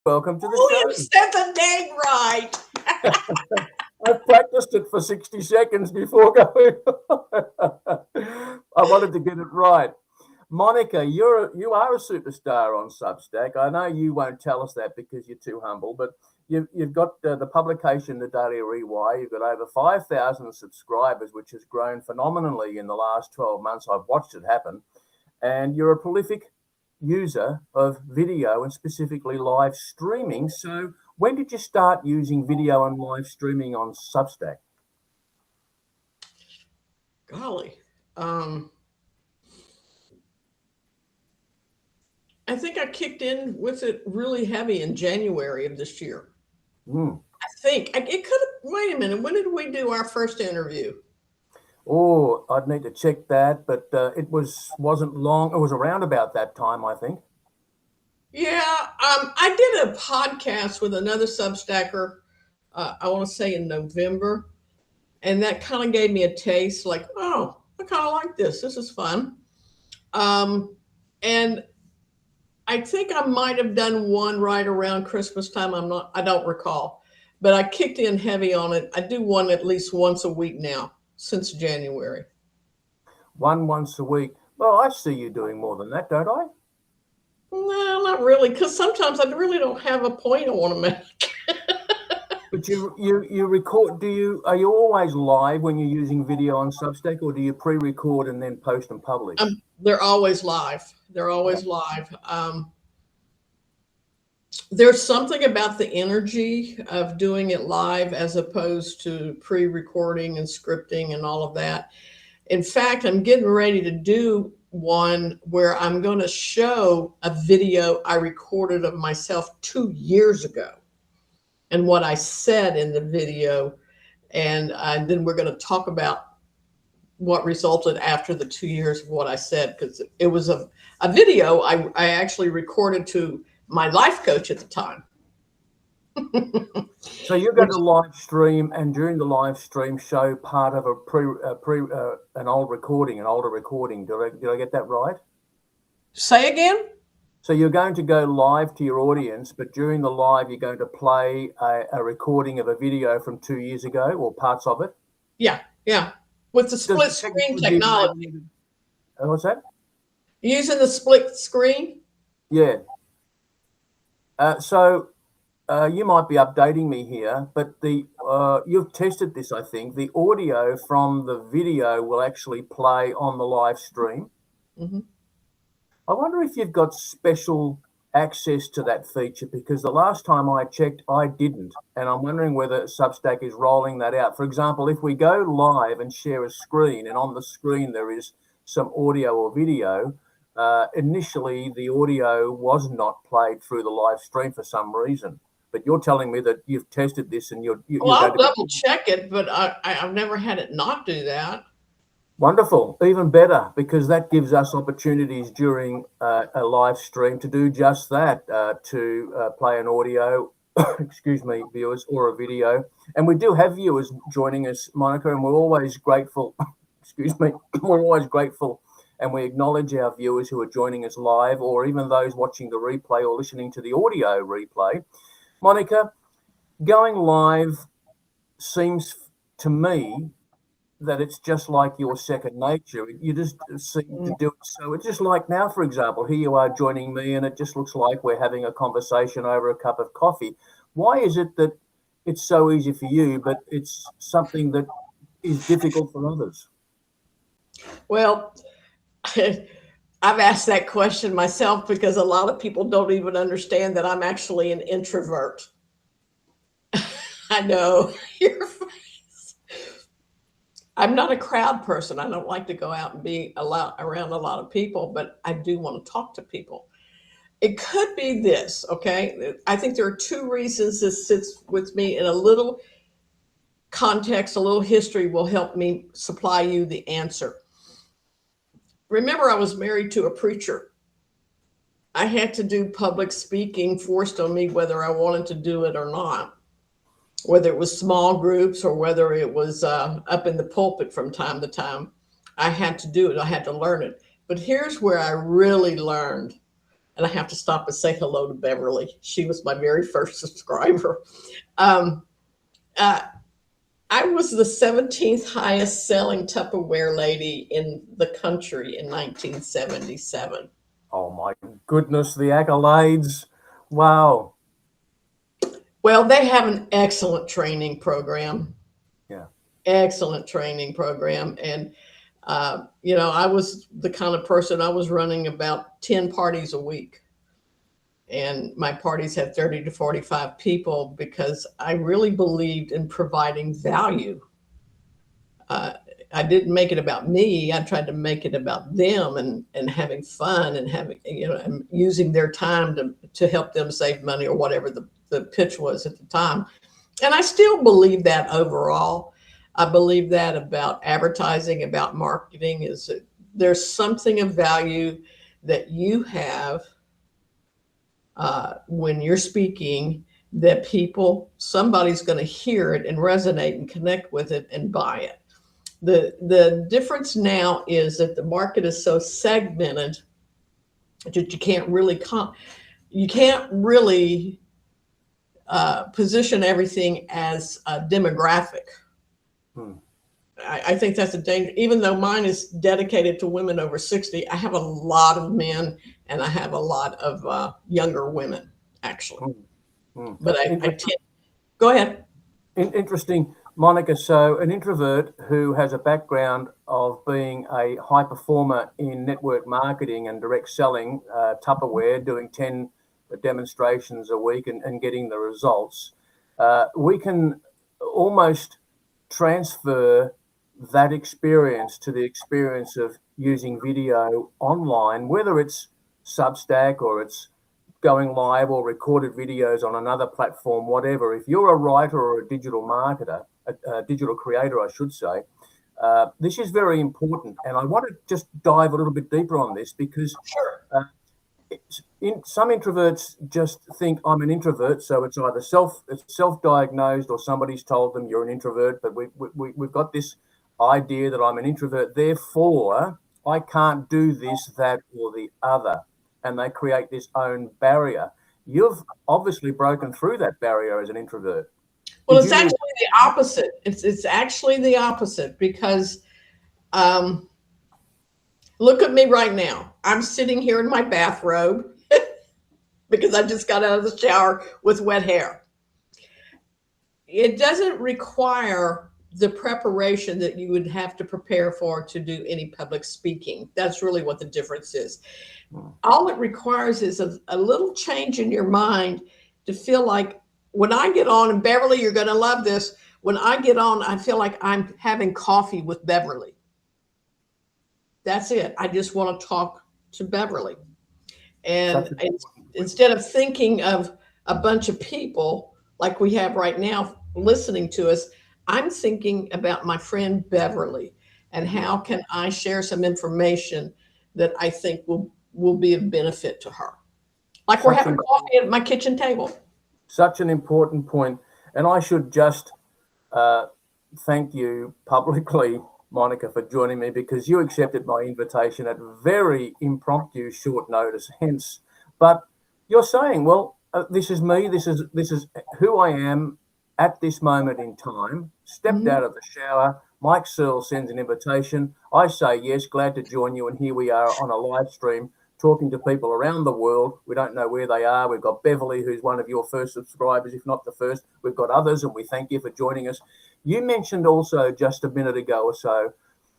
Welcome to the Oh, show. you said the name right. I practiced it for 60 seconds before going on. I wanted to get it right. Monica, you are a superstar on Substack. I know you won't tell us that because you're too humble, but you've got the publication, The Daily Rewire. You've got over 5,000 subscribers, which has grown phenomenally in the last 12 months. I've watched it happen. And you're a prolific user of video and specifically live streaming. So when did you start using video and live streaming on Substack? Golly. I think I kicked in with it really heavy in January of this year. I think it could have. Wait a minute. When did we do our first interview? Oh, I'd need to check that, but it wasn't long. It was around about that time, I think. Yeah, I did a podcast with another Substacker. I want to say in November, and that kind of gave me a taste. Like, oh, I kind of like this. This is fun. And I think I might have done one right around Christmas time. I don't recall, but I kicked in heavy on it. I do one at least once a week now since January. Once a week. Well, I see you doing more than that, don't I? No, not really, because sometimes I really don't have a point I want to make. But you record, are you always live when you're using video on Substack, or do you pre-record and then post and publish? They're always live. They're always live. There's something about the energy of doing it live as opposed to pre-recording and scripting and all of that. In fact, I'm getting ready to do one where I'm going to show a video I recorded of myself 2 years ago and what I said in the video. And then we're going to talk about what resulted after the 2 years of what I said, because it was a video I actually recorded to my life coach at the time. So you're going to live stream, and during the live stream show part of an older recording. Did I get that right? Say again? So you're going to go live to your audience, but during the live, you're going to play a recording of a video from 2 years ago, or parts of it? Yeah. With the split screen technology. What's that? Using the split screen? Yeah. So you might be updating me here, but you've tested this, I think. The audio from the video will actually play on the live stream. Mm-hmm. I wonder if you've got special access to that feature, because the last time I checked, I didn't. And I'm wondering whether Substack is rolling that out. For example, if we go live and share a screen, and on the screen there is some audio or video, initially the audio was not played through the live stream for some reason. But you're telling me that you've tested this and you're I'll double check it, but I've never had it not do that. Wonderful. Even better, because that gives us opportunities during a live stream to do just that, to play an audio, excuse me, viewers, or a video. And we do have viewers joining us, Monica, and we're always grateful, excuse me, we're always grateful, and we acknowledge our viewers who are joining us live, or even those watching the replay or listening to the audio replay. Monica, going live seems to me that it's just like your second nature. You just seem to do it. So it's just like now, for example, here you are joining me, and it just looks like we're having a conversation over a cup of coffee. Why is it that it's so easy for you, but it's something that is difficult for others? Well, I've asked that question myself, because a lot of people don't even understand that I'm actually an introvert. I know. Your face. I'm not a crowd person. I don't like to go out and be around a lot of people, but I do want to talk to people. It could be this, okay? I think there are two reasons this sits with me, and a little context, a little history will help me supply you the answer. Remember, I was married to a preacher. I had to do public speaking forced on me whether I wanted to do it or not, whether it was small groups or whether it was up in the pulpit from time to time. I had to do it. I had to learn it. But here's where I really learned and I have to stop and say hello to Beverly. She was my very first subscriber. Um, uh, I was the 17th highest selling Tupperware lady in the country in 1977. Oh my goodness, the accolades. Wow. Well, they have an excellent training program. Yeah. Excellent training program. And, I was the kind of person, I was running about 10 parties a week. And my parties had 30 to 45 people because I really believed in providing value. I didn't make it about me. I tried to make it about them and having fun and having, and using their time to help them save money or whatever the pitch was at the time. And I still believe that overall. I believe that about advertising, about marketing, is that there's something of value that you have when you're speaking that somebody's going to hear it and resonate and connect with it and buy it. The difference now is that the market is so segmented that you can't really position everything as a demographic. I think that's a danger. Even though mine is dedicated to women over 60, I have a lot of men and I have a lot of younger women, actually. But I tend. Go ahead. Interesting, Monica. So an introvert who has a background of being a high performer in network marketing and direct selling, Tupperware, doing 10 demonstrations a week and getting the results, we can almost transfer that experience to the experience of using video online, whether it's Substack or it's going live or recorded videos on another platform, whatever. If you're a writer or a digital marketer, a digital creator, I should say, this is very important. And I want to just dive a little bit deeper on this because some introverts just think I'm an introvert, so it's either self-diagnosed or somebody's told them you're an introvert. But we've got this idea that I'm an introvert, therefore I can't do this, that, or the other, and they create this own barrier. You've obviously broken through that barrier as an introvert. Well, it's actually the opposite. It's actually the opposite because look at me right now. I'm sitting here in my bathrobe because I just got out of the shower with wet hair. It doesn't require the preparation that you would have to prepare for to do any public speaking. That's really what the difference is. All it requires is a little change in your mind to feel like when I get on, and Beverly, you're going to love this. When I get on, I feel like I'm having coffee with Beverly. That's it. I just want to talk to Beverly. And instead of thinking of a bunch of people like we have right now listening to us, I'm thinking about my friend Beverly and how can I share some information that I think will be of benefit to her. Like we're having coffee at my kitchen table. Such an important point. And I should just thank you publicly, Monica, for joining me, because you accepted my invitation at very impromptu short notice, hence. But you're saying, well, this is me, this is who I am at this moment in time. Stepped out of the shower. Mike Searle sends an invitation. I say yes, glad to join you. And here we are on a live stream talking to people around the world. We don't know where they are. We've got Beverly, who's one of your first subscribers, if not the first. We've got others, and we thank you for joining us. You mentioned also just a minute ago or so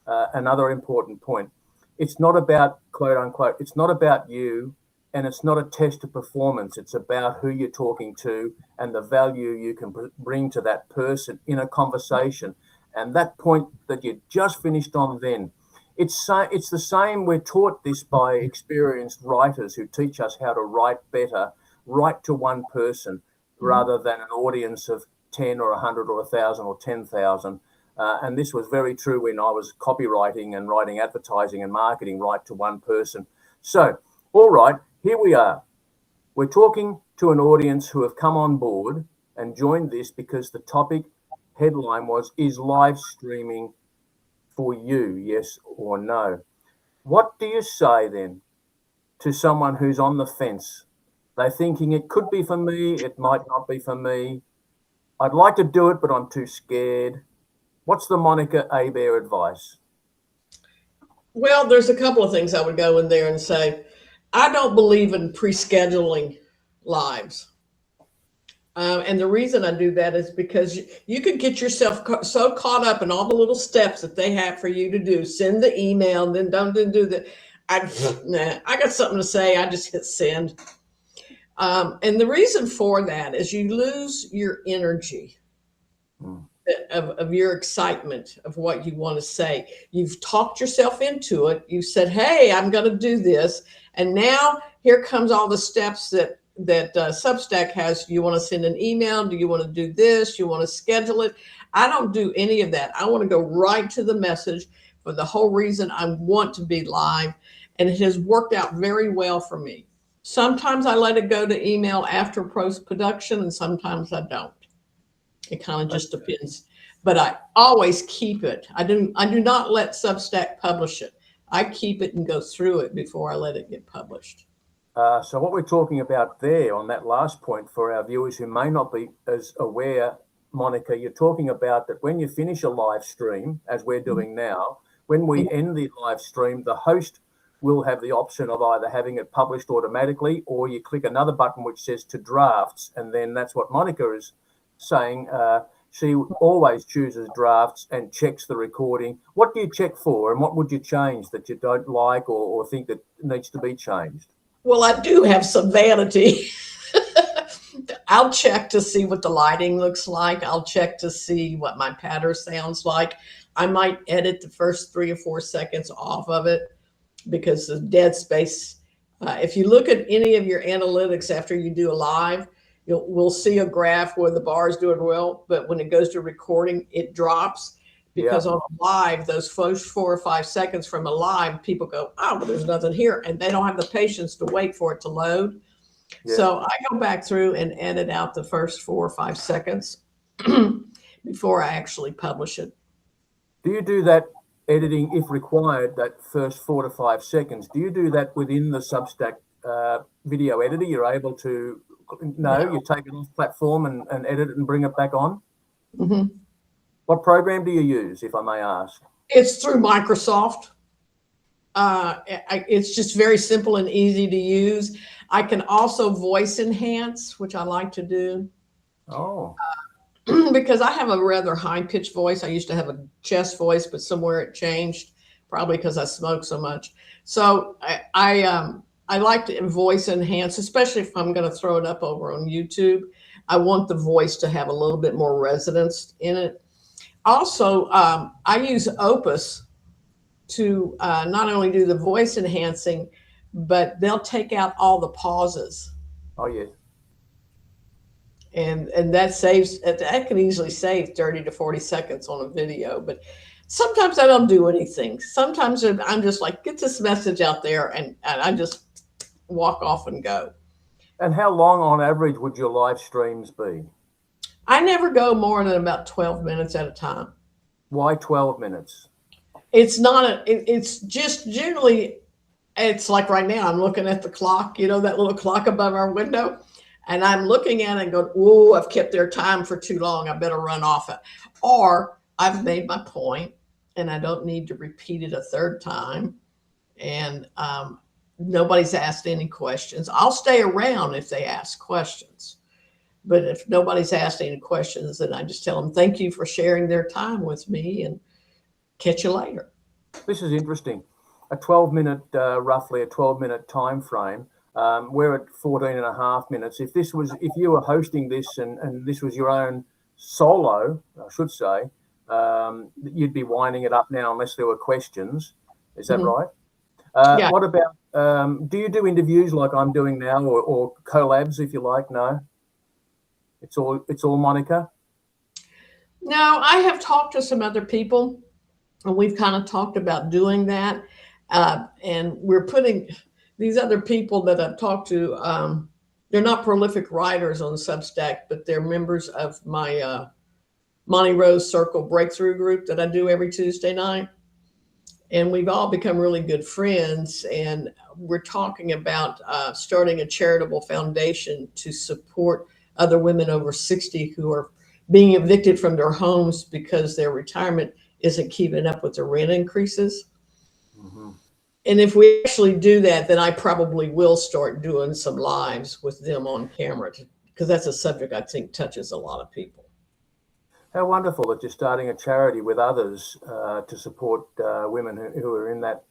another important point. It's not about, quote unquote, it's not about you, and it's not a test of performance. It's about who you're talking to and the value you can bring to that person in a conversation. And that point that you just finished on then, it's the same. We're taught this by experienced writers who teach us how to write better, write to one person rather than an audience of 10 or 100 or 1,000 or 10,000. And this was very true when I was copywriting and writing advertising and marketing, right to one person. So, all right, here we are. We're talking to an audience who have come on board and joined this because the topic headline was, is live streaming for you, yes or no? What do you say then to someone who's on the fence? They're thinking it could be for me, it might not be for me. I'd like to do it, but I'm too scared. What's the Monica Hebert advice? Well, there's a couple of things I would go in there and say. I don't believe in pre-scheduling lives. And the reason I do that is because you could get yourself so caught up in all the little steps that they have for you to do. Send the email, and then don't do the. I got something to say. I just hit send. And the reason for that is you lose your energy of your excitement of what you want to say. You've talked yourself into it. You said, "Hey, I'm going to do this," and now here comes all the steps that Substack has. You want to send an email? Do you want to do this? You want to schedule it? I don't do any of that. I want to go right to the message for the whole reason I want to be live. And it has worked out very well for me. Sometimes I let it go to email after post-production, and sometimes I don't. It kind of just depends. But I always keep it. I do not let Substack publish it. I keep it and go through it before I let it get published. So what we're talking about there on that last point for our viewers who may not be as aware, Monica, you're talking about that when you finish a live stream, as we're doing now, when we end the live stream, the host will have the option of either having it published automatically, or you click another button which says to drafts, and then that's what Monica is saying. She always chooses drafts and checks the recording. What do you check for, and what would you change that you don't like or think that needs to be changed? Well, I do have some vanity. I'll check to see what the lighting looks like. I'll check to see what my patter sounds like. I might edit the first 3 or 4 seconds off of it because the dead space. If you look at any of your analytics after you do a live, we'll see a graph where the bar is doing well, but when it goes to recording, it drops. Because on a live, those first 4 or 5 seconds from a live, people go, "Oh, well, there's nothing here." And they don't have the patience to wait for it to load. Yeah. So I go back through and edit out the first 4 or 5 seconds before I actually publish it. Do you do that editing, if required, that first 4 to 5 seconds? Do you do that within the Substack video editor? You're able to, you take it off platform and edit it and bring it back on? Mm-hmm. What program do you use, if I may ask? It's through Microsoft. It's just very simple and easy to use. I can also voice enhance, which I like to do. Oh. Because I have a rather high-pitched voice. I used to have a chest voice, but somewhere it changed, probably because I smoke so much. So I like to voice enhance, especially if I'm going to throw it up over on YouTube. I want the voice to have a little bit more resonance in it. Also, I use Opus to not only do the voice enhancing, but they'll take out all the pauses. Oh, yeah. And that can easily save 30 to 40 seconds on a video. But sometimes I don't do anything. Sometimes I'm just like, get this message out there, and I just walk off and go. And how long on average would your live streams be? I never go more than about 12 minutes at a time. Why 12 minutes? It's just generally, it's like right now, I'm looking at the clock, that little clock above our window, and I'm looking at it and going, "Oh, I've kept their time for too long. I better run off it." Or I've made my point and I don't need to repeat it a third time. And nobody's asked any questions. I'll stay around if they ask questions. But if nobody's asked any questions, then I just tell them, "Thank you for sharing their time with me, and catch you later." This is interesting. A 12-minute, roughly a 12-minute time frame. We're at 14 and a half minutes. If you were hosting this and this was your own solo, I should say, you'd be winding it up now unless there were questions. Is that right? Yeah. What about, do you do interviews like I'm doing now, or collabs, if you like? No? It's all Monica? No, I have talked to some other people, and we've kind of talked about doing that. And we're putting these other people that I've talked to, they're not prolific writers on Substack, but they're members of my Monty Rose Circle Breakthrough group that I do every Tuesday night. and we've all become really good friends. And we're talking about starting a charitable foundation to support other women over 60 who are being evicted from their homes because their retirement isn't keeping up with the rent increases. Mm-hmm. And if we actually do that, then I probably will start doing some lives with them on camera, because that's a subject I think touches a lot of people. How wonderful that you're starting a charity with others to support women who are in that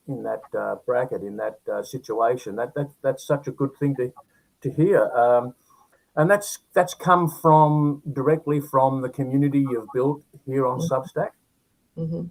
bracket, in that situation. That's such a good thing to hear, and that's come from directly from the community you've built here on Substack. Mm-hmm.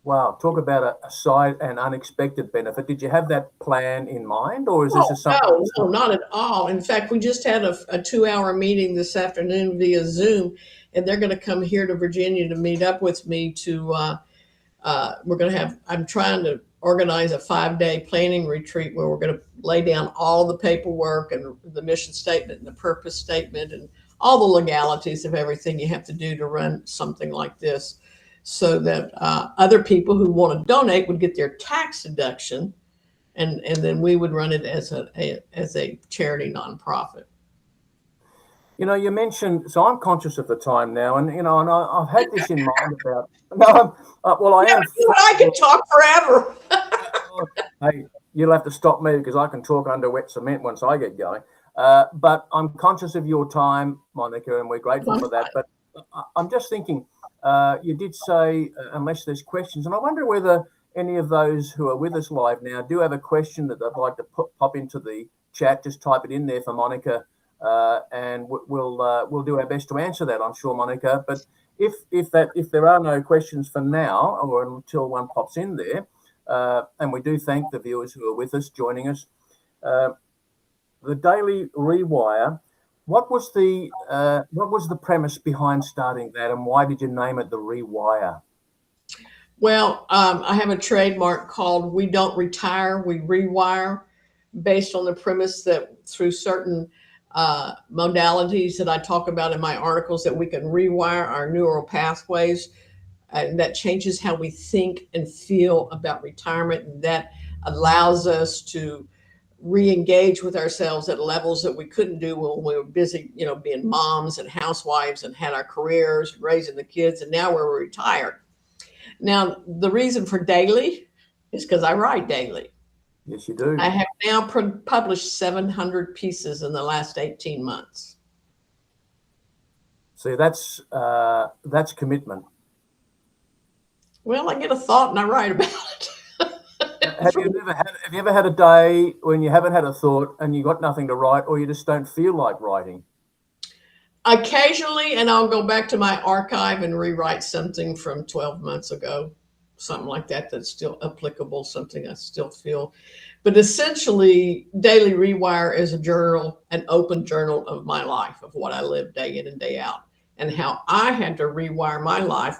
Wow, talk about a side and unexpected benefit. Did you have that plan in mind, or is this Oh, just something? no, not at all. In fact, we just had a 2 hour meeting this afternoon via Zoom, and they're going to come here to Virginia to meet up with me we're going to have, I'm trying to organize a 5-day planning retreat where we're going to lay down all the paperwork and the mission statement and the purpose statement and all the legalities of everything you have to do to run something like this, so that other people who want to donate would get their tax deduction, and then we would run it as a charity nonprofit. You mentioned, so I'm conscious of the time now, and I've had this in mind about. No, well, I am. I can talk forever. Hey, you'll have to stop me because I can talk under wet cement once I get going. But I'm conscious of your time, Monica, and we're grateful for that. But I'm just thinking, you did say unless there's questions, and I wonder whether any of those who are with us live now do have a question that they'd like to pop into the chat. Just type it in there for Monica. And we'll do our best to answer that, I'm sure, Monica. But if there are no questions for now, or until one pops in there, and we do thank the viewers who are with us, joining us, the Daily Rewire. What was the premise behind starting that, and why did you name it the Rewire? Well, I have a trademark called "We Don't Retire, We Rewire," based on the premise that through certain modalities that I talk about in my articles, that we can rewire our neural pathways, and that changes how we think and feel about retirement, and that allows us to re-engage with ourselves at levels that we couldn't do when we were busy, being moms and housewives and had our careers, raising the kids, and now we're retired. Now, the reason for daily is because I write daily. Yes, you do. I have now published 700 pieces in the last 18 months. See, that's commitment. Well, I get a thought and I write about it. Have you ever had a day when you haven't had a thought and you got nothing to write, or you just don't feel like writing? Occasionally, and I'll go back to my archive and rewrite something from 12 months ago, something like that that's still applicable, something I still feel. But essentially, Daily Rewire is a journal, an open journal of my life, of what I live day in and day out, and how I had to rewire my life.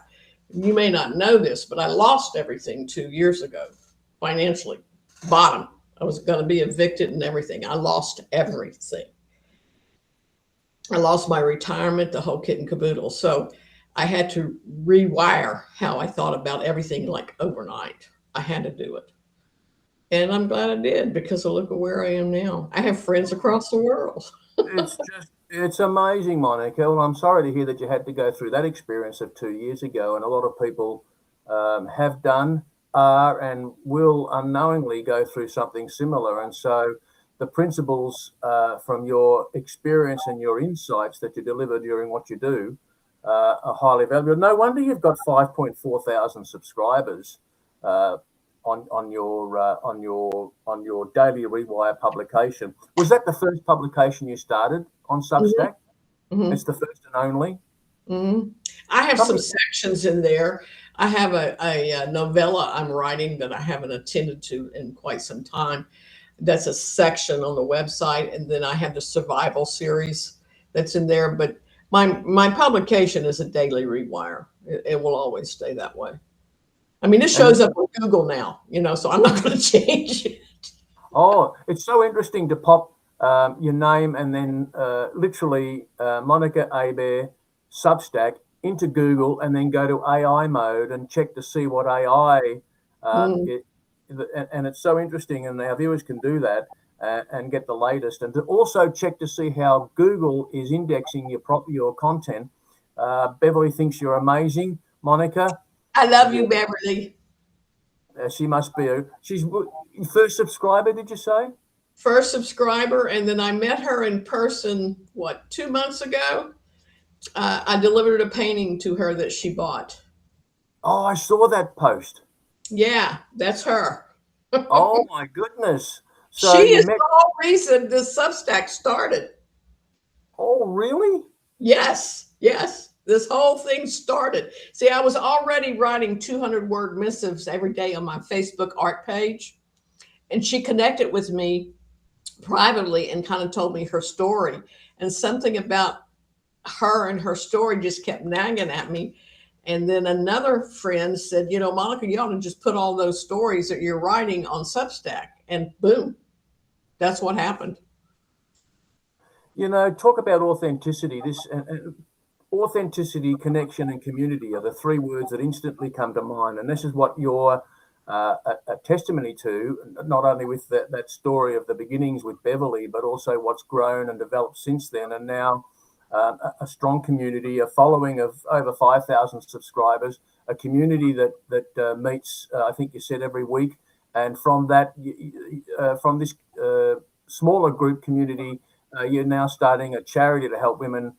You may not know this, but I lost everything 2 years ago, financially, bottom. I was going to be evicted and everything. I lost everything. I lost my retirement, the whole kit and caboodle. So I had to rewire how I thought about everything, like overnight. I had to do it. And I'm glad I did, because look at where I am now. I have friends across the world. It's amazing, Monica. Well, I'm sorry to hear that you had to go through that experience of 2 years ago. And a lot of people have done, are, and will unknowingly go through something similar. And so the principles from your experience and your insights that you deliver during what you do are highly valuable. No wonder you've got 5.4 thousand subscribers on your Daily Rewire publication. Was that the first publication you started on Substack? Mm-hmm. It's the first and only. Mm-hmm. I have some sections in there. I have a novella I'm writing that I haven't attended to in quite some time. That's a section on the website, and then I have the survival series that's in there. But my publication is a Daily Rewire. It will always stay that way. I mean, it shows up on Google now, so I'm not going to change it. Oh, it's so interesting to pop your name and then literally Monica Hebert Substack into Google, and then go to AI mode and check to see what AI Mm. And it's so interesting, and our viewers can do that and get the latest, and to also check to see how Google is indexing your content. Beverly thinks you're amazing, Monica. I love you, Beverly. She must be she's first subscriber, did you say? First subscriber, and then I met her in person, 2 months ago? I delivered a painting to her that she bought. Oh, I saw that post. Yeah, that's her. Oh my goodness. She So you is met. the whole reason this Substack started. Oh, really? Yes, yes. This whole thing started. See, I was already writing 200-word missives every day on my Facebook art page. And she connected with me privately and kind of told me her story. And something about her and her story just kept nagging at me. And then another friend said, Monica, you ought to just put all those stories that you're writing on Substack. And boom, that's what happened. Talk about authenticity. Authenticity, connection, and community are the three words that instantly come to mind. And this is what you're a testimony to, not only with that story of the beginnings with Beverly, but also what's grown and developed since then. And now a strong community, a following of over 5,000 subscribers, a community that meets, I think you said, every week. And from that, from this smaller group community, you're now starting a charity to help women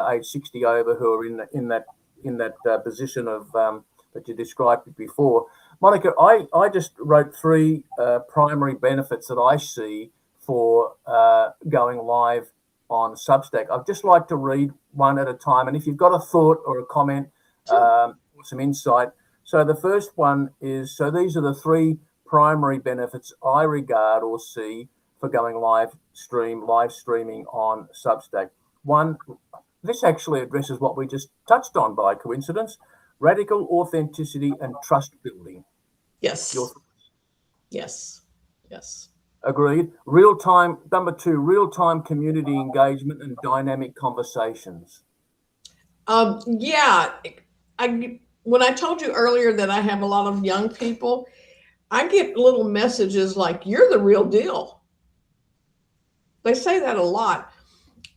age 60 over who are in that position of that you described before. Monica, I just wrote three primary benefits that I see for going live on Substack. I'd just like to read one at a time, and if you've got a thought or a comment or some insight. So the first one is, so these are the three primary benefits I regard or see for going live streaming on Substack. One, this actually addresses what we just touched on by coincidence: radical authenticity and trust building. Yes. Yes. Agreed. Number two, real-time community engagement and dynamic conversations. Yeah. When I told you earlier that I have a lot of young people, I get little messages like, "You're the real deal." They say that a lot.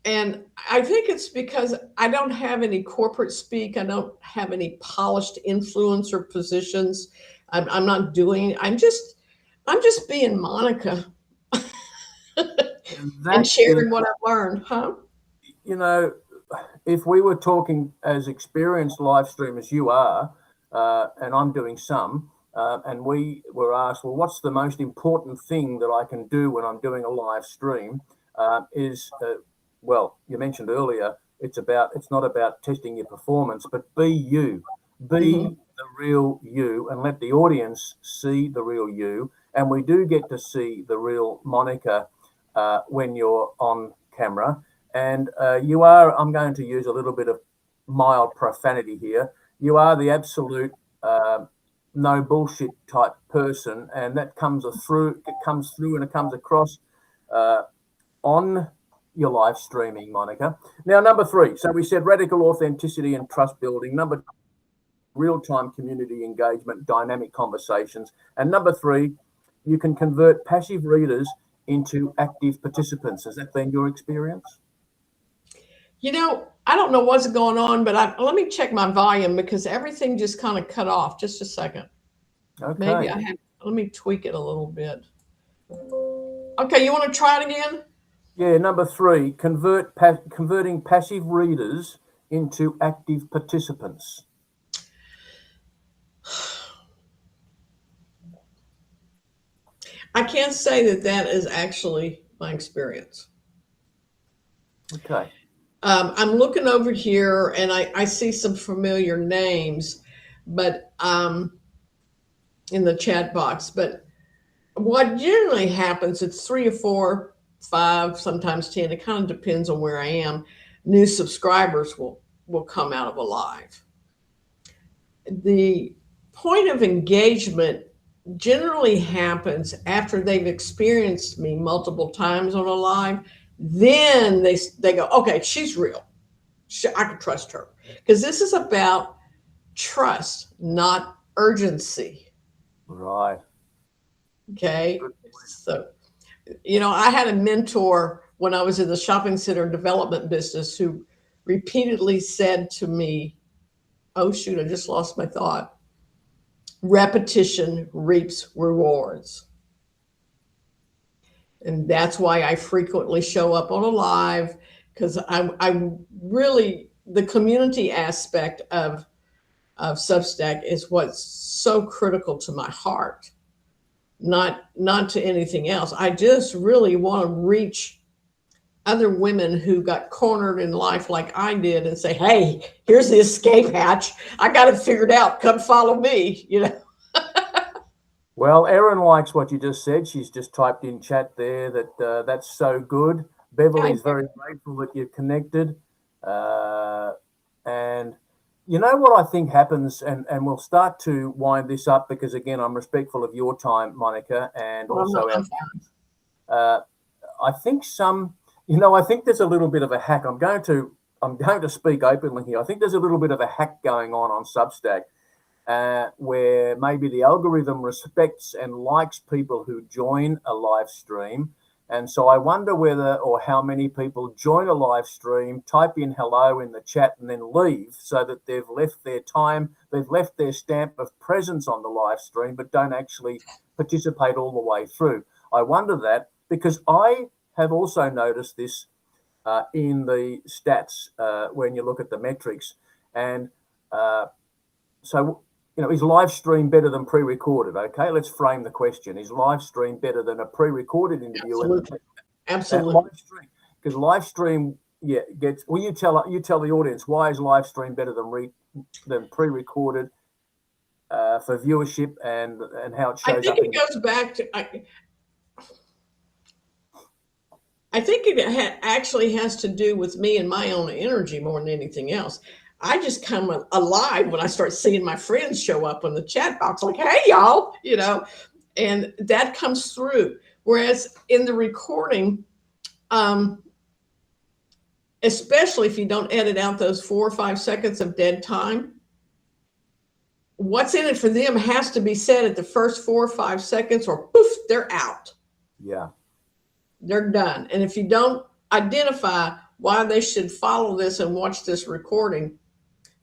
And I think it's because I don't have any corporate speak. I don't have any polished influencer positions. I'm not doing. I'm just being Monica and sharing what I've learned, huh? If we were talking as experienced live streamers, you are, and I'm doing some, and we were asked, well, what's the most important thing that I can do when I'm doing a live stream? Well, you mentioned earlier, it's not about testing your performance, but be you, be the real you, and let the audience see the real you. And we do get to see the real Monica when you're on camera. And you are, I'm going to use a little bit of mild profanity here, you are the absolute no bullshit type person, and that comes through and it comes across on your live streaming, Monica. Now, number three, so we said radical authenticity and trust building. Number two, real-time community engagement, dynamic conversations. And number three, you can convert passive readers into active participants. Has that been your experience? I don't know what's going on, but let me check my volume because everything just kind of cut off. Just a second. Okay. Maybe let me tweak it a little bit. Okay, you want to try it again? Yeah, number three, converting passive readers into active participants. I can't say that is actually my experience. Okay. I'm looking over here and I see some familiar names, but in the chat box. But what generally happens, it's 3 or 4, 5, sometimes 10. It kind of depends on where I am. New subscribers will come out of a live. The point of engagement generally happens after they've experienced me multiple times on a live. Then they go, okay, she's real. I can trust her. Because this is about trust, not urgency. Right. Okay. So, I had a mentor when I was in the shopping center development business who repeatedly said to me, oh, shoot, I just lost my thought. Repetition reaps rewards. And that's why I frequently show up on a live, because I really, the community aspect of Substack is what's so critical to my heart, not to anything else. I just really want to reach other women who got cornered in life like I did and say, hey, here's the escape hatch. I got it figured out. Come follow me. Well, Erin likes what you just said. She's just typed in chat there that that's so good. Beverly's very grateful that you're connected. And you know what I think happens, and we'll start to wind this up because, again, I'm respectful of your time, Monica, and also our I think I think there's a little bit of a hack. I'm going to speak openly here. I think there's a little bit of a hack going on Substack. Where maybe the algorithm respects and likes people who join a live stream. And so I wonder whether or how many people join a live stream, type in hello in the chat and then leave, so that they've left their time, they've left their stamp of presence on the live stream, but don't actually participate all the way through. I wonder that because I have also noticed this in the stats when you look at the metrics. And so, is live stream better than pre-recorded? Okay, let's frame the question. Is live stream better than a pre-recorded interview? Absolutely. Because live stream, gets. Well, you tell the audience, why is live stream better than pre-recorded for viewership and how it shows up? I think it goes back to. I think it actually has to do with me and my own energy more than anything else. I just come alive when I start seeing my friends show up in the chat box, like, hey, y'all, and that comes through. Whereas in the recording, especially if you don't edit out those 4 or 5 seconds of dead time, what's in it for them has to be said at the first 4 or 5 seconds, or poof, they're out. Yeah. They're done. And if you don't identify why they should follow this and watch this recording,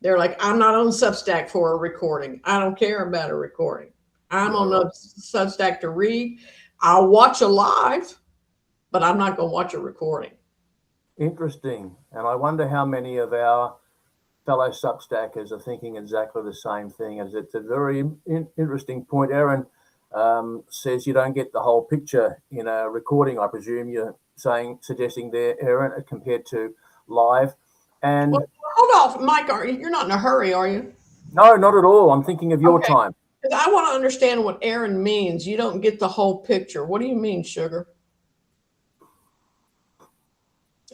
they're like, I'm not on Substack for a recording. I don't care about a recording. I'm on a Substack to read. I'll watch a live, but I'm not going to watch a recording. Interesting. And I wonder how many of our fellow Substackers are thinking exactly the same thing. As it's a very interesting point. Erin says you don't get the whole picture in a recording. I presume you're suggesting there, Erin, compared to live. And hold off, Mike. You're not in a hurry, are you? No, not at all. I'm thinking of your time. Because I want to understand what Erin means. You don't get the whole picture. What do you mean, sugar?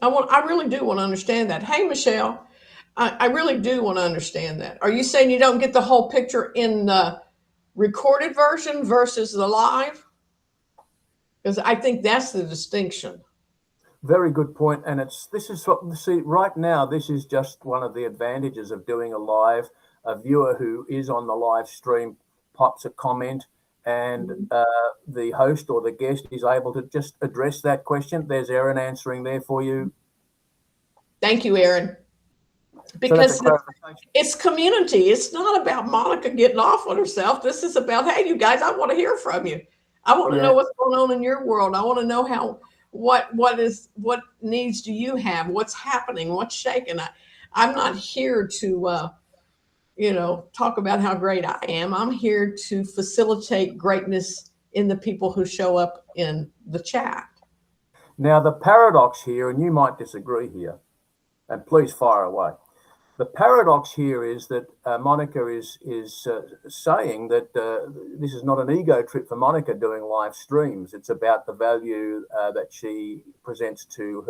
I really do want to understand that. Hey, Michelle, I really do want to understand that. Are you saying you don't get the whole picture in the recorded version versus the live? Because I think that's the distinction. Very good point. And right now, this is just one of the advantages of doing a live. A viewer who is on the live stream pops a comment, and the host or the guest is able to just address that question. There's Erin answering there for you. Thank you, Erin. Because it's community. It's not about Monica getting off on herself. This is about, hey, you guys, I want to hear from you. I want to know what's going on in your world. I want to know what needs do you have? What's happening? What's shaking? I'm not here to talk about how great I am. I'm here to facilitate greatness in the people who show up in the chat. Now, the paradox here, and you might disagree here, and please fire away. The paradox here is that Monica is saying that this is not an ego trip for Monica doing live streams. It's about the value that she presents to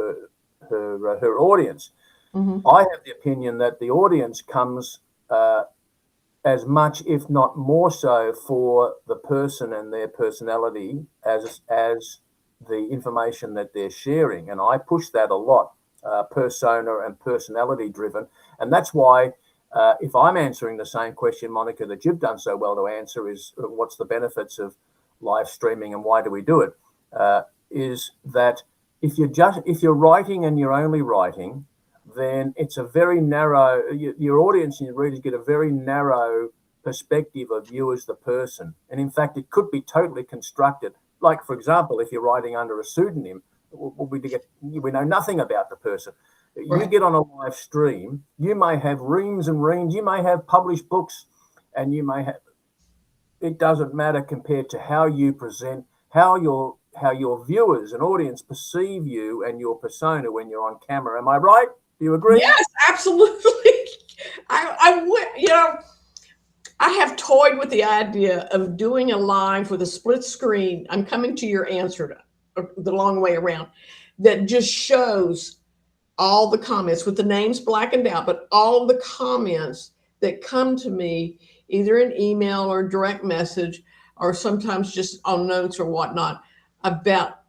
her audience. Mm-hmm. I have the opinion that the audience comes as much, if not more so, for the person and their personality as the information that they're sharing. And I push that a lot, persona and personality driven. And that's why if I'm answering the same question, Monica, that you've done so well to answer, is what's the benefits of live streaming and why do we do it? Is that if you're writing and you're only writing, then it's a very narrow, your audience and your readers get a very narrow perspective of you as the person. And in fact, it could be totally constructed. Like, for example, if you're writing under a pseudonym, we know nothing about the person. Right. You get on a live stream, you may have reams and reams, you may have published books, and you may have, it doesn't matter compared to how you present, how your viewers and audience perceive you and your persona when you're on camera. Am I right? Do you agree? Yes, absolutely. I have toyed with the idea of doing a live with a split screen. I'm coming to your answer the long way around, that just shows all the comments with the names blackened out, but all of the comments that come to me, either in email or direct message, or sometimes just on notes or whatnot, about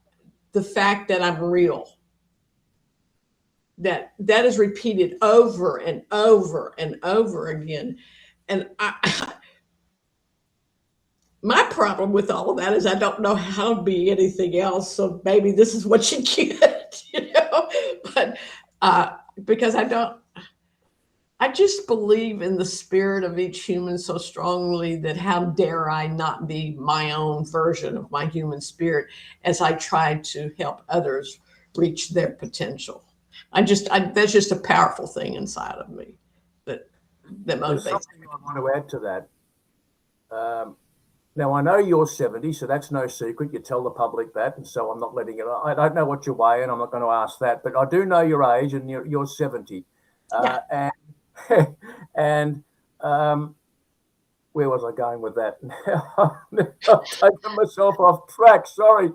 the fact that I'm real. That is repeated over and over and over again. And my problem with all of that is I don't know how to be anything else. So maybe this is what you get, but because I just believe in the spirit of each human so strongly that how dare I not be my own version of my human spirit as I try to help others reach their potential. That's just a powerful thing inside of me that motivates me. I want to add to that. Now, I know you're 70, so that's no secret. You tell the public that, and so I'm not letting it. I don't know what you weigh, and I'm not going to ask that, but I do know your age, and you're 70. Yeah. And where was I going with that? I've taken myself off track. Sorry,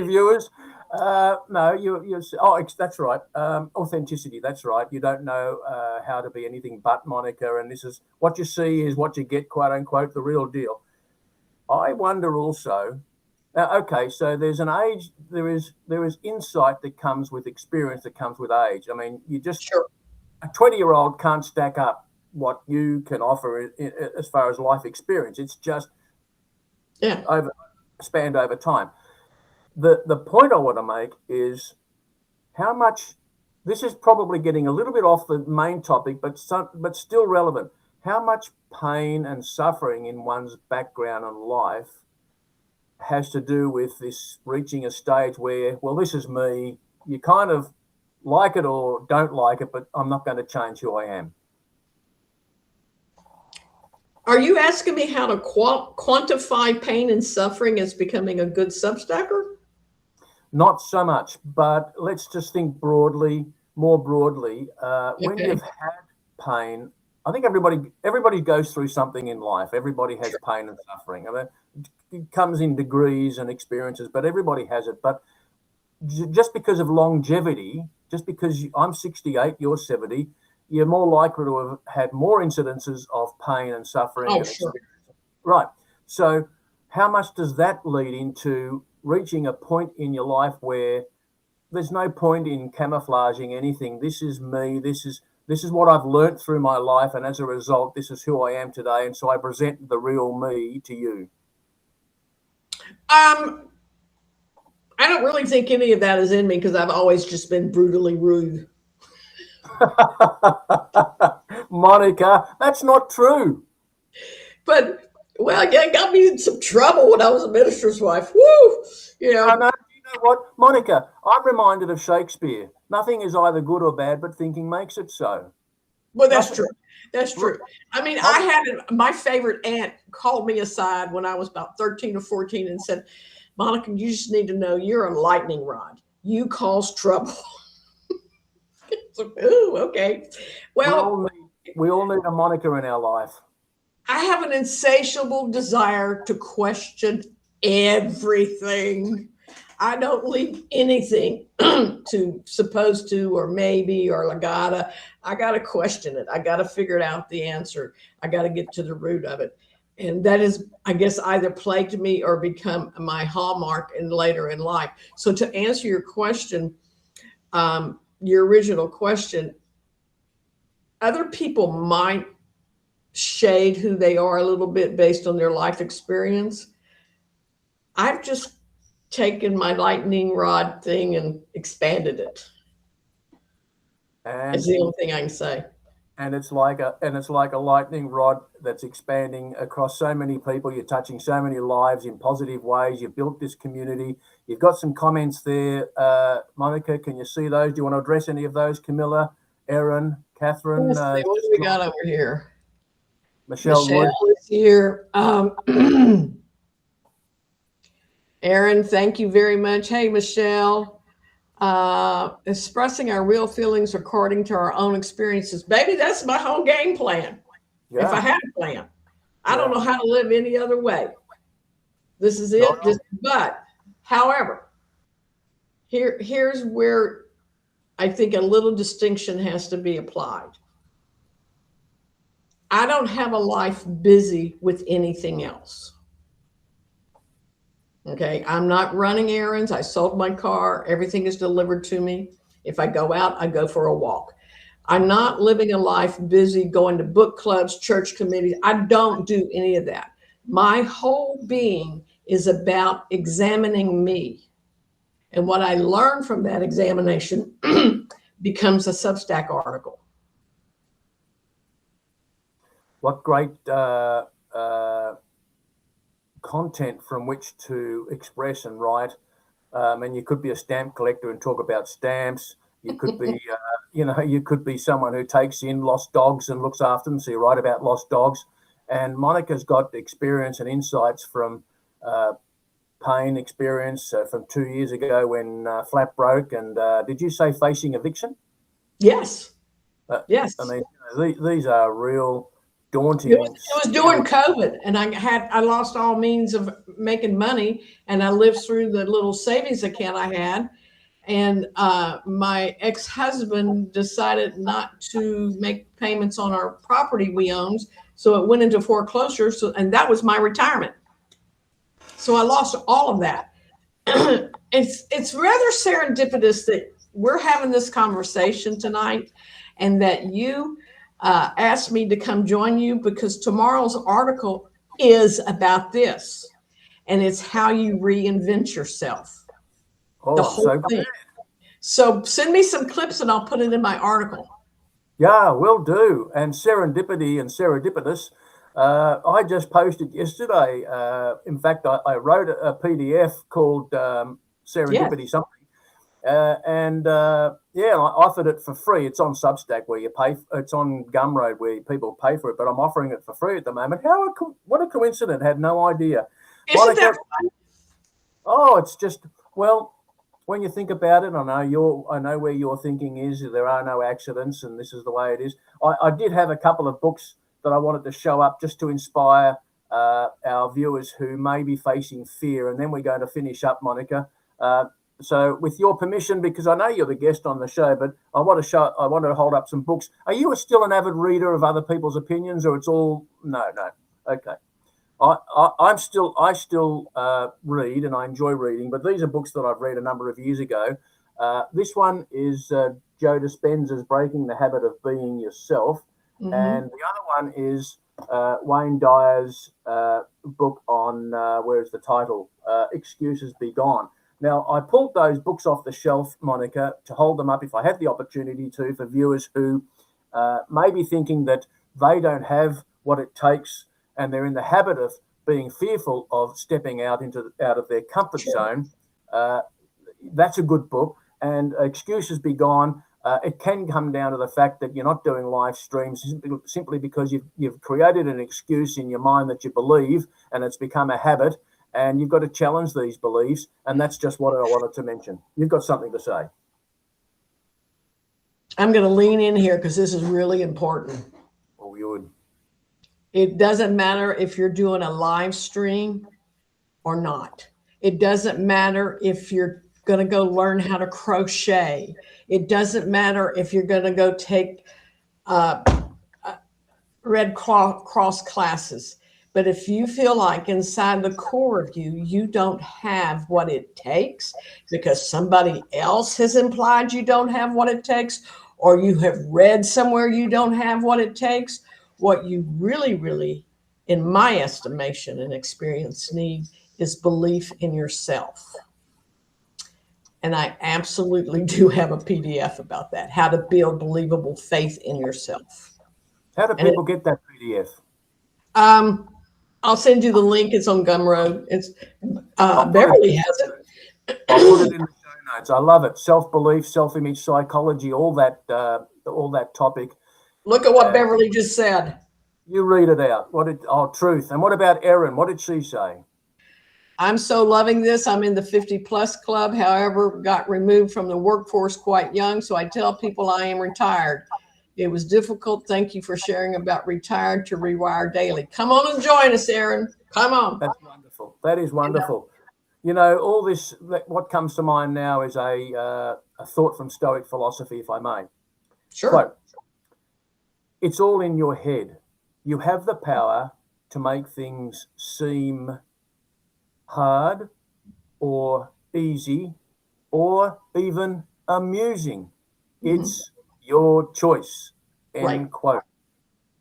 viewers. No, you're. Oh, that's right. Authenticity. That's right. You don't know how to be anything but Monica, and this is what you see is what you get, quote unquote, the real deal. I wonder also. Okay, so there's an age. There is insight that comes with experience, that comes with age. I mean, you just sure. A 20-year-old can't stack up what you can offer as far as life experience. It's just spanned over time. The point I want to make is how much, this is probably getting a little bit off the main topic, but still relevant. How much pain and suffering in one's background and life has to do with this reaching a stage where, well, this is me. You kind of like it or don't like it, but I'm not going to change who I am. Are you asking me how to quantify pain and suffering as becoming a good Substacker? Not so much, but let's just think more broadly. When you've had pain, I think everybody goes through something in life. Everybody has pain and suffering. I mean, it comes in degrees and experiences, but everybody has it. But just because of longevity, just because I'm 68, you're 70, you're more likely to have had more incidences of pain and suffering. Oh, sure. Right. So how much does that lead into reaching a point in your life where there's no point in camouflaging anything? This is me. This is what I've learned through my life. And as a result, this is who I am today. And so I present the real me to you. I don't really think any of that is in me because I've always just been brutally rude. Monica, that's not true. But, well, it got me in some trouble when I was a minister's wife. Woo! You know. You know what, Monica, I'm reminded of Shakespeare. Nothing is either good or bad, but thinking makes it so. Well, that's true. That's true. I mean, my favorite aunt called me aside when I was about 13 or 14 and said, Monica, you just need to know you're a lightning rod. You cause trouble. So, ooh, okay. Well, we all need a Monica in our life. I have an insatiable desire to question everything. I don't leave anything to supposed to or maybe or I gotta question it. I gotta figure out the answer. I gotta get to the root of it. And that is, I guess, either plagued me or become my hallmark later in life. So to answer your question, your original question, other people might shade who they are a little bit based on their life experience. I've just taken my lightning rod thing and expanded it. And It's the only thing I can say. it's like a lightning rod that's expanding across so many people. You're touching so many lives in positive ways. You've built this community. You've got some comments there, Monica. Can you see those? Do you want to address any of those? Camilla, Erin, Catherine, Let's see, what do we got over here? Michelle Wood. is here. Erin, thank you very much. Hey, Michelle. Expressing our real feelings according to our own experiences. Baby, that's my whole game plan. Yeah. If I had a plan, I don't know how to live any other way. This is it. No. But, however, here's where I think a little distinction has to be applied. I don't have a life busy with anything else. Okay, I'm not running errands. I sold my car. Everything is delivered to me. If I go out, I go for a walk. I'm not living a life busy going to book clubs, church committees. I don't do any of that. My whole being is about examining me. And what I learn from that examination becomes a Substack article. What great content from which to express and write. And you could be a stamp collector and talk about stamps. You could be, you could be someone who takes in lost dogs and looks after them. So you write about lost dogs. And Monica's got experience and insights from pain experience from 2 years ago when flat broke. And did you say facing eviction? Yes. Yes. I mean, these are real daunting. It was during COVID, and I lost all means of making money, and I lived through the little savings account I had. And my ex-husband decided not to make payments on our property we owned, so it went into foreclosure. And that was my retirement. So I lost all of that. It's rather serendipitous that we're having this conversation tonight, and that you asked me to come join you, because tomorrow's article is about this, and it's how you reinvent yourself. Oh, the whole thing. So send me some clips and I'll put it in my article. Yeah, will do. And serendipity and serendipitous. I just posted yesterday. In fact, I wrote a PDF called Serendipity something. I offered it for free. It's on Substack where you pay. It's on Gumroad where people pay for it, but I'm offering it for free at the moment. What a coincidence! Had no idea. Isn't that fun? Oh, it's just, well, when you think about it, I know where your thinking is. There are no accidents, and this is the way it is. I did have a couple of books that I wanted to show up just to inspire our viewers who may be facing fear, and then we're going to finish up, Monica. So with your permission, because I know you're the guest on the show, but I want to hold up some books. Are you still an avid reader of other people's opinions, or it's all no? Okay. I still read, and I enjoy reading, but these are books that I've read a number of years ago. This one is Joe Dispenza's Breaking the Habit of Being Yourself. Mm-hmm. And the other one is Wayne Dyer's book on, where's the title? Excuses Be Gone. Now, I pulled those books off the shelf, Monica, to hold them up if I had the opportunity to, for viewers who may be thinking that they don't have what it takes and they're in the habit of being fearful of stepping out of their comfort zone. That's a good book. And Excuses Be Gone. It can come down to the fact that you're not doing live streams simply because you've created an excuse in your mind that you believe, and it's become a habit. And you've got to challenge these beliefs, and that's just what I wanted to mention. You've got something to say. I'm going to lean in here because this is really important. Oh, you would. It doesn't matter if you're doing a live stream or not. It doesn't matter if you're going to go learn how to crochet. It doesn't matter if you're going to go take Red Cross classes. But if you feel like inside the core of you don't have what it takes because somebody else has implied you don't have what it takes, or you have read somewhere you don't have what it takes. What you really, really, in my estimation and experience, need is belief in yourself. And I absolutely do have a PDF about that, how to build believable faith in yourself. How do people get that PDF? I'll send you the link. It's on Gumroad. It's Beverly has it. I'll put it in the show notes. I love it. Self-belief, self-image psychology, all that topic. Look at what Beverly just said. You read it out. Truth. And what about Erin? What did she say? I'm so loving this. I'm in the 50 plus club. However, got removed from the workforce quite young. So I tell people I am retired. It was difficult. Thank you for sharing about retired to rewire daily. Come on and join us, Erin. Come on. That's wonderful. That is wonderful. You know, all this, what comes to mind now is a thought from Stoic philosophy, if I may. Sure. Quote, it's all in your head. You have the power to make things seem hard or easy or even amusing. It's your choice, end quote.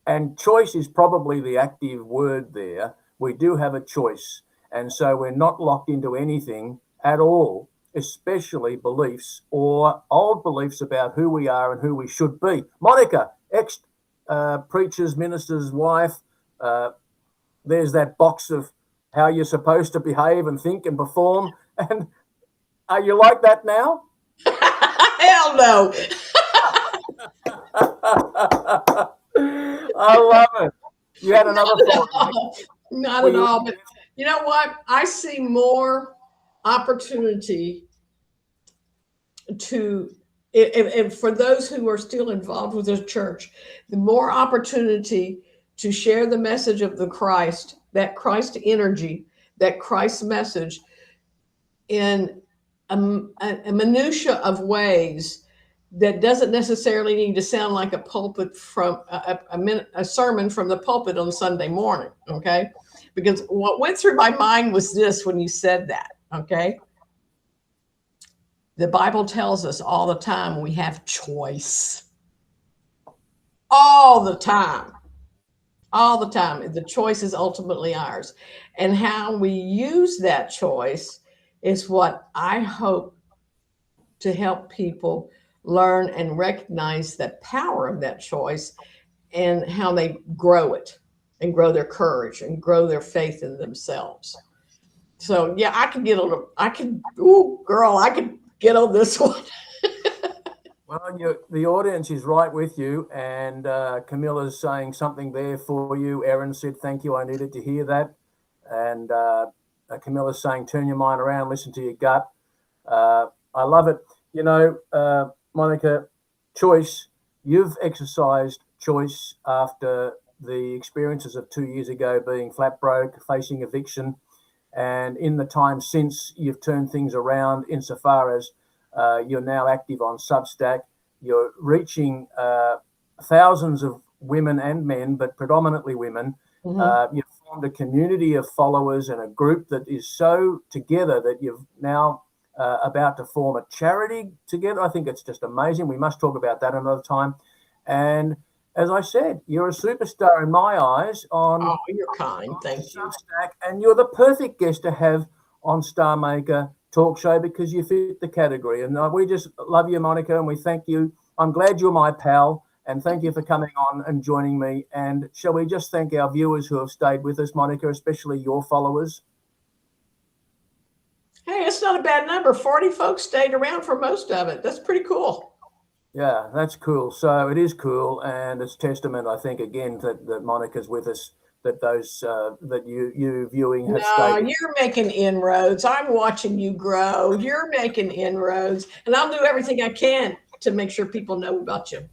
And choice is probably the active word there. We do have a choice. And so we're not locked into anything at all, especially beliefs or old beliefs about who we are and who we should be. Monica, ex-preacher's minister's wife, there's that box of how you're supposed to behave and think and perform. And are you like that now? Hell no. I love it. You had another thought. Not at all. But you know what? I see more opportunity to, and for those who are still involved with the church, the more opportunity to share the message of the Christ, that Christ energy, that Christ message in a minutia of ways that doesn't necessarily need to sound like a pulpit from a sermon from the pulpit on Sunday morning. Okay. Because what went through my mind was this when you said that. Okay. The Bible tells us all the time we have choice. All the time. All the time. The choice is ultimately ours. And how we use that choice is what I hope to help people learn and recognize the power of that choice and how they grow it and grow their courage and grow their faith in themselves. So yeah, I could get on this one. Well, the audience is right with you, and Camilla's saying something there for you. Erin said, thank you, I needed to hear that. And Camilla's saying, turn your mind around, listen to your gut. I love it. You know, Monica, choice, you've exercised choice after the experiences of 2 years ago, being flat broke, facing eviction. And in the time since, you've turned things around insofar as you're now active on Substack. You're reaching thousands of women and men, but predominantly women. You've formed a community of followers and a group that is so together that you've now about to form a charity together. I think it's just amazing. We must talk about that another time. And as I said, you're a superstar in my eyes on you're kind. Thank you. Substack, and you're the perfect guest to have on Star Maker Talk Show because you fit the category. And we just love you, Monica, and we thank you. I'm glad you're my pal, and thank you for coming on and joining me. And shall we just thank our viewers who have stayed with us, Monica, especially your followers? Hey, it's not a bad number. 40 folks stayed around for most of it. That's pretty cool. Yeah, that's cool. So it is cool, and it's testament, I think, again, that Monica's with us, that those that you viewing have stayed. You're making inroads. I'm watching you grow. You're making inroads, and I'll do everything I can to make sure people know about you.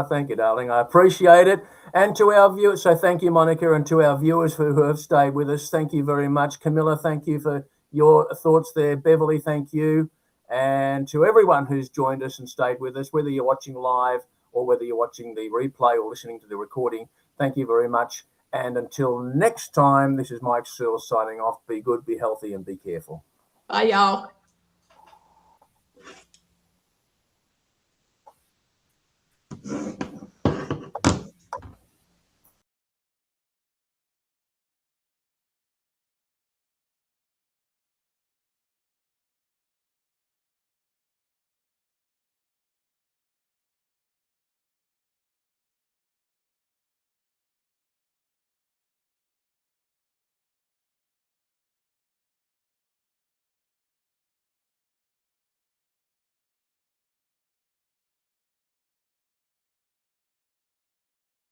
Thank you, darling. I appreciate it. And to our viewers, so thank you, Monica, and to our viewers who have stayed with us, thank you very much. Camilla, thank you for your thoughts there. Beverly, thank you. And to everyone who's joined us and stayed with us, whether you're watching live or whether you're watching the replay or listening to the recording, thank you very much. And until next time, this is Mike Searle signing off. Be good, be healthy, and be careful. Bye, y'all.